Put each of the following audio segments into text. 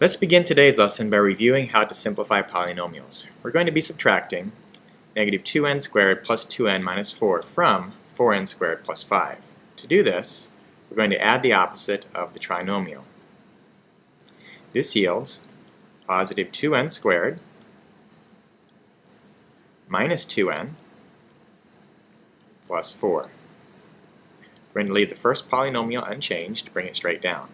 Let's begin today's lesson by reviewing how to simplify polynomials. We're going to be subtracting negative 2n squared plus 2n minus 4 from 4n squared plus 5. To do this, we're going to add the opposite of the trinomial. This yields positive 2n squared minus 2n plus 4. We're going to leave the first polynomial unchanged to bring it straight down.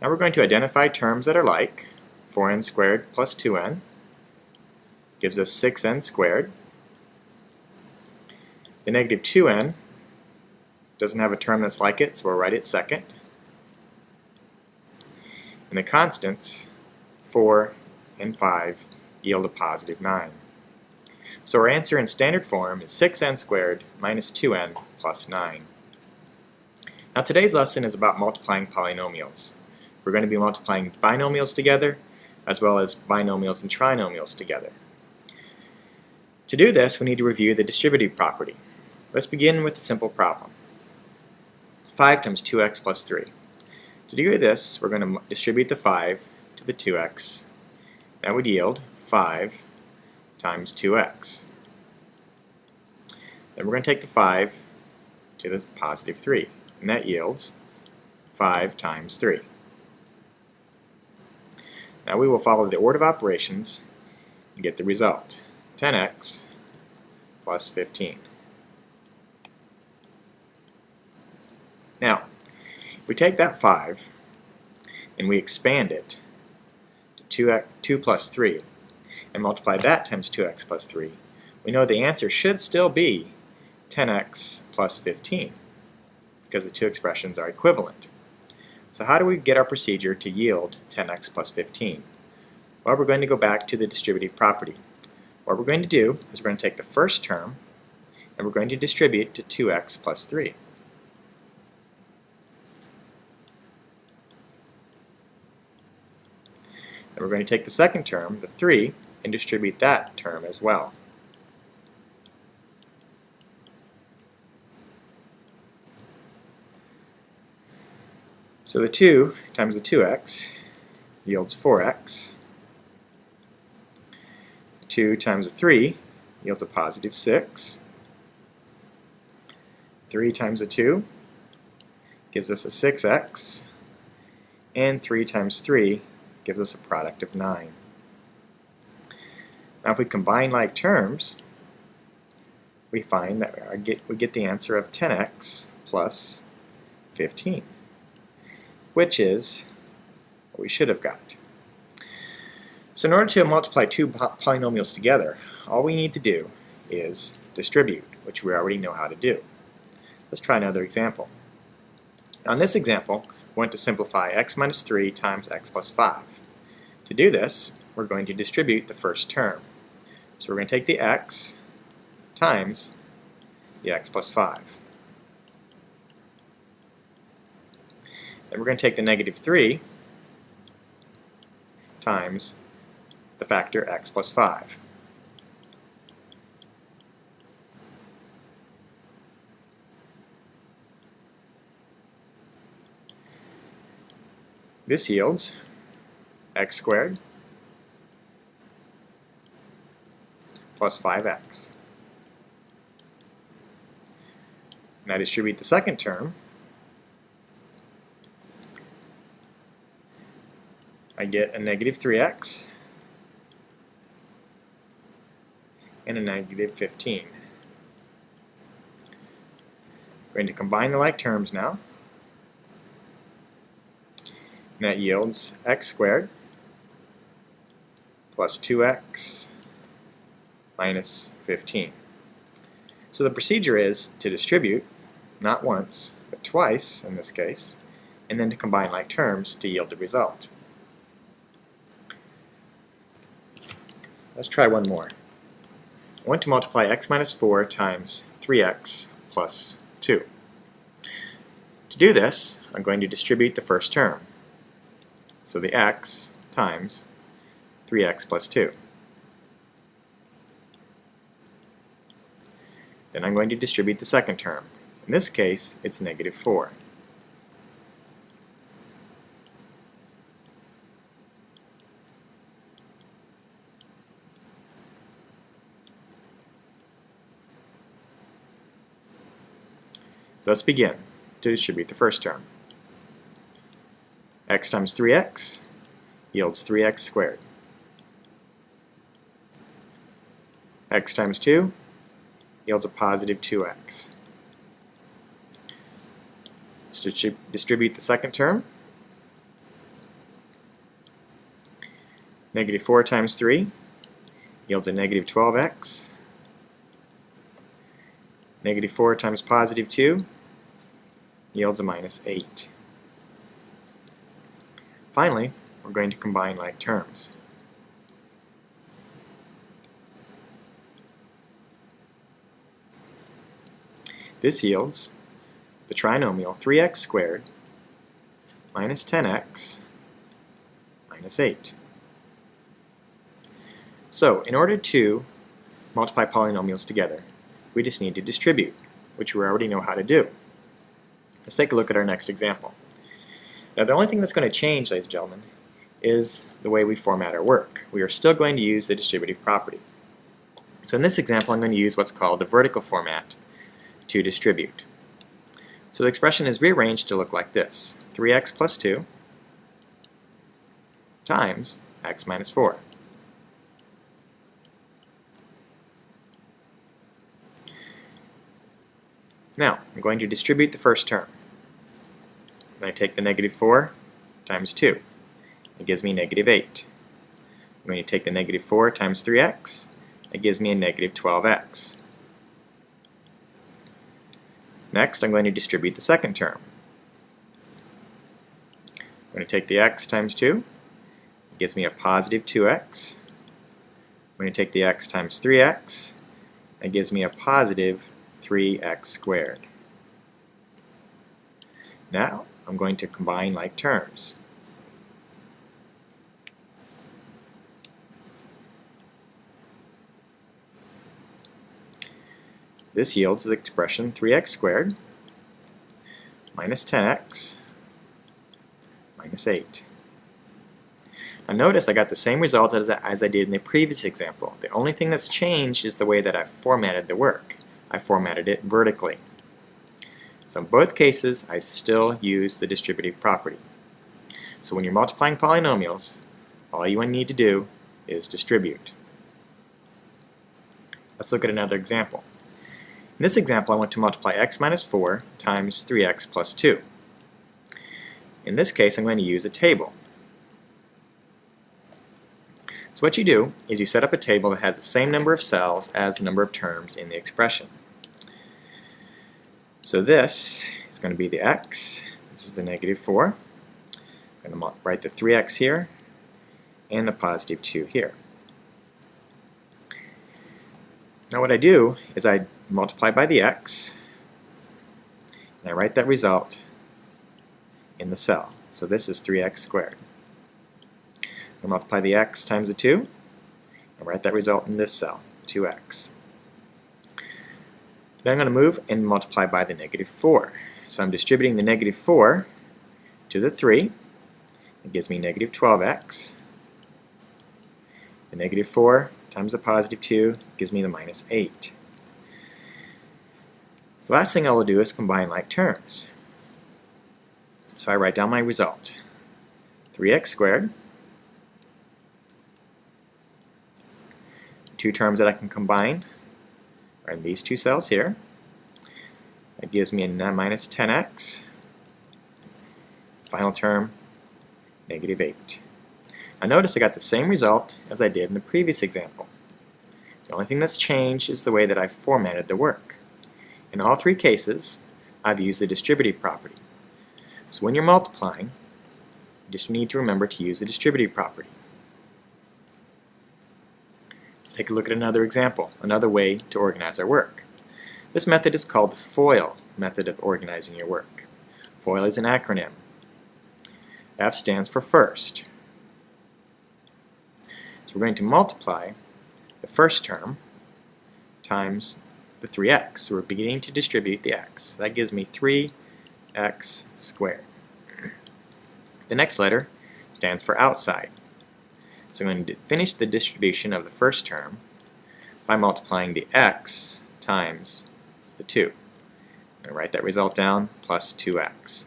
Now we're going to identify terms that are like. 4n squared plus 2n gives us 6n squared. The negative 2n doesn't have a term that's like it, so we'll write it second. And the constants, 4 and 5, yield a positive 9. So our answer in standard form is 6n squared minus 2n plus 9. Now today's lesson is about multiplying polynomials. We're going to be multiplying binomials together, as well as binomials and trinomials together. To do this, we need to review the distributive property. Let's begin with a simple problem. 5 times 2x plus 3. To do this, we're going to distribute the 5 to the 2x. That would yield 5 times 2x. Then we're going to take the 5 to the positive 3, and that yields 5 times 3. Now we will follow the order of operations and get the result, 10x plus 15. Now, if we take that 5 and we expand it to 2 plus 3 and multiply that times 2x plus 3, we know the answer should still be 10x plus 15 because the two expressions are equivalent. So how do we get our procedure to yield 10x plus 15? Well, we're going to go back to the distributive property. What we're going to do is we're going to take the first term and we're going to distribute to 2x plus 3. And we're going to take the second term, the 3, and distribute that term as well. So the 2 times the 2x yields 4x. 2 times the 3 yields a positive 6. 3 times the 2 gives us a 6x. And 3 times 3 gives us a product of 9. Now if we combine like terms, we find that we get the answer of 10x plus 15. Which is what we should have got. So in order to multiply two polynomials together, all we need to do is distribute, which we already know how to do. Let's try another example. On this example, we want to simplify x minus 3 times x plus 5. To do this, we're going to distribute the first term. So we're going to take the x times the x plus 5. Then we're going to take the negative 3 times the factor x plus 5. This yields x squared plus 5x. Now distribute the second term. I get a negative 3x and a negative 15. I'm going to combine the like terms now. And that yields x squared plus 2x minus 15. So the procedure is to distribute, not once, but twice in this case, and then to combine like terms to yield the result. Let's try one more. I want to multiply x minus 4 times 3x plus 2. To do this, I'm going to distribute the first term. So the x times 3x plus 2. Then I'm going to distribute the second term. In this case, it's negative 4. So let's begin to distribute the first term. X times 3x yields 3x squared. X times 2 yields a positive 2x. Let's distribute the second term. Negative 4 times 3 yields a negative 12x. Negative 4 times positive 2 yields a minus 8. Finally, we're going to combine like terms. This yields the trinomial 3x squared minus 10x minus 8. So, in order to multiply polynomials together, we just need to distribute, which we already know how to do. Let's take a look at our next example. Now, the only thing that's going to change, ladies and gentlemen, is the way we format our work. We are still going to use the distributive property. So in this example, I'm going to use what's called the vertical format to distribute. So the expression is rearranged to look like this: 3x plus 2 times x minus 4. Now, I'm going to distribute the first term. I'm going to take the negative 4 times 2. It gives me negative 8. I'm going to take the negative 4 times 3x. It gives me a negative 12x. Next, I'm going to distribute the second term. I'm going to take the x times 2. It gives me a positive 2x. I'm going to take the x times 3x. It gives me a positive 3x squared. Now, I'm going to combine like terms. This yields the expression 3x squared minus 10x minus 8. Now notice I got the same result as I did in the previous example. The only thing that's changed is the way that I formatted the work. I formatted it vertically. So in both cases, I still use the distributive property. So when you're multiplying polynomials, all you need to do is distribute. Let's look at another example. In this example, I want to multiply x minus 4 times 3x plus 2. In this case, I'm going to use a table. So what you do is you set up a table that has the same number of cells as the number of terms in the expression. So this is going to be the x, this is the negative 4. I'm going to write the 3x here and the positive 2 here. Now what I do is I multiply by the x, and I write that result in the cell. So this is 3x squared. I multiply the x times the 2, and write that result in this cell, 2x. Then I'm going to move and multiply by the negative 4. So I'm distributing the negative 4 to the 3. It gives me negative 12x. The negative 4 times the positive 2 gives me the minus 8. The last thing I will do is combine like terms. So I write down my result. 3x squared. Two terms that I can combine are in these two cells here. That gives me a minus 10x. Final term, negative 8. Now notice I got the same result as I did in the previous example. The only thing that's changed is the way that I formatted the work. In all three cases, I've used the distributive property. So when you're multiplying, you just need to remember to use the distributive property. Let's take a look at another example, another way to organize our work. This method is called the FOIL method of organizing your work. FOIL is an acronym. F stands for first. So we're going to multiply the first term times the 3x. So we're beginning to distribute the x. That gives me 3x squared. The next letter stands for outside. So I'm going to finish the distribution of the first term by multiplying the x times the 2. I'm going to write that result down, plus 2x.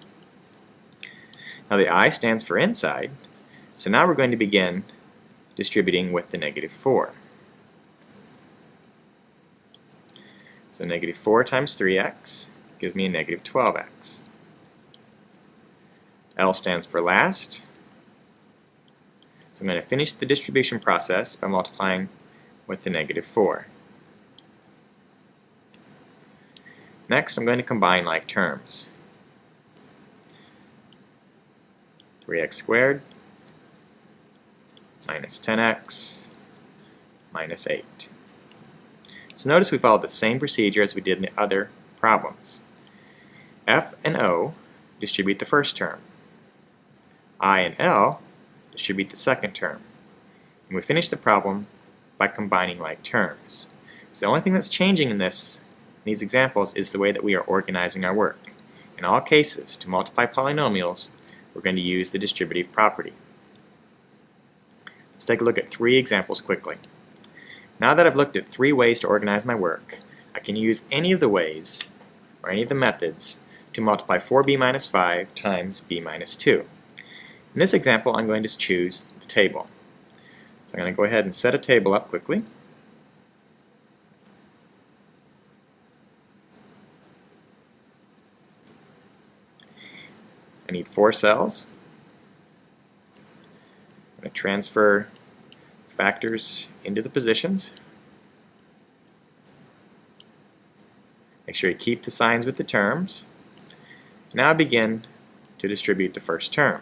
Now the I stands for inside, so now we're going to begin distributing with the negative 4. So negative 4 times 3x gives me a negative 12x. L stands for last, so I'm going to finish the distribution process by multiplying with the negative 4. Next, I'm going to combine like terms. 3x squared minus 10x minus 8. So notice we followed the same procedure as we did in the other problems. F and O distribute the first term. I and L distribute the second term. And we finish the problem by combining like terms. So the only thing that's changing in these examples is the way that we are organizing our work. In all cases, to multiply polynomials, we're going to use the distributive property. Let's take a look at 3 examples quickly. Now that I've looked at 3 ways to organize my work, I can use any of the ways, or any of the methods, to multiply 4b minus 5 times b minus 2. In this example, I'm going to choose the table. So I'm going to go ahead and set a table up quickly. I need 4 cells. I'm going to transfer factors into the positions. Make sure you keep the signs with the terms. Now I begin to distribute the first term.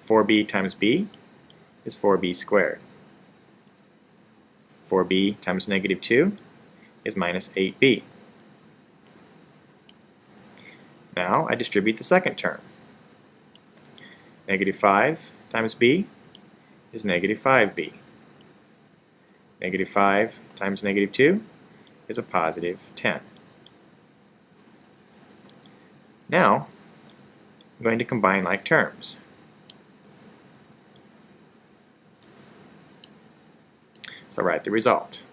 4b times b is 4b squared. 4b times negative 2 is minus 8b. Now I distribute the second term. Negative 5 times b is negative 5b. Negative 5 times negative 2 is a positive 10. Now I'm going to combine like terms. So write the result.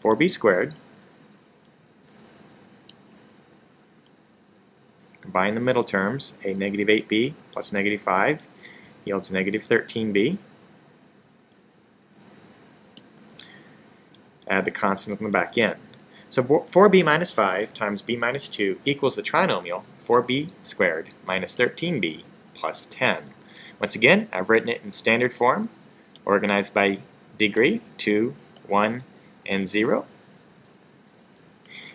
4b squared. Combine the middle terms, a negative 8b plus negative 5 yields negative 13b. Add the constant on the back end. So 4b minus 5 times b minus 2 equals the trinomial 4b squared minus 13b plus 10. Once again, I've written it in standard form, organized by degree, 2, 1, and 0.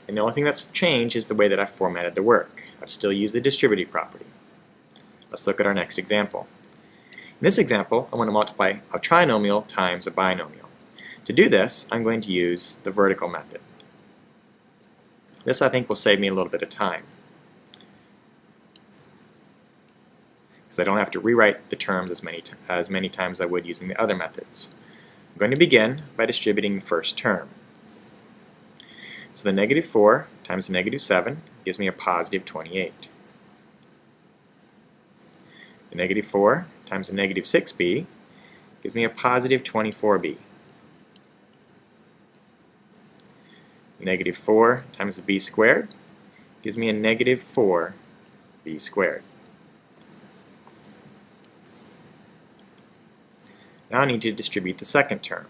And the only thing that's changed is the way that I've formatted the work. I've still used the distributive property. Let's look at our next example. In this example, I want to multiply a trinomial times a binomial. To do this, I'm going to use the vertical method. This, I think, will save me a little bit of time, because I don't have to rewrite the terms as many times as I would using the other methods. I'm going to begin by distributing the first term. So the negative 4 times the negative 7 gives me a positive 28. The negative 4 times the negative 6b gives me a positive 24b. Negative 4 times the b squared gives me a negative 4b squared. Now I need to distribute the second term.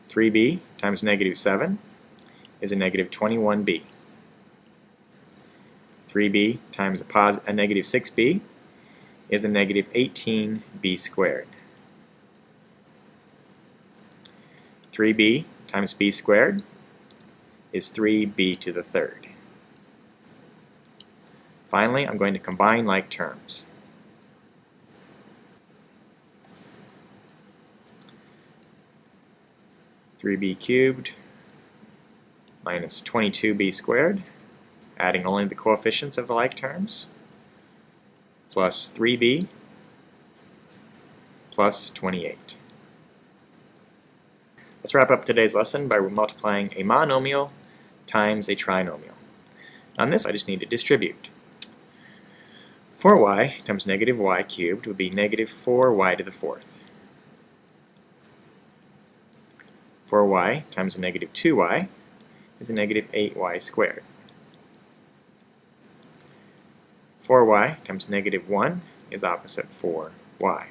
(3b) times negative 7 is a negative 21b. 3b times a negative 6b is a negative 18b squared. 3b times b squared is 3b to the third. Finally, I'm going to combine like terms. (3b cubed minus 22b squared, adding only the coefficients of the like terms, plus 3b plus 28. Let's wrap up today's lesson by multiplying a monomial times a trinomial. On this, I just need to distribute. 4y times negative y cubed would be negative 4y to the fourth. 4y times a negative 2y is a negative 8y squared. 4y times negative 1 is opposite 4y.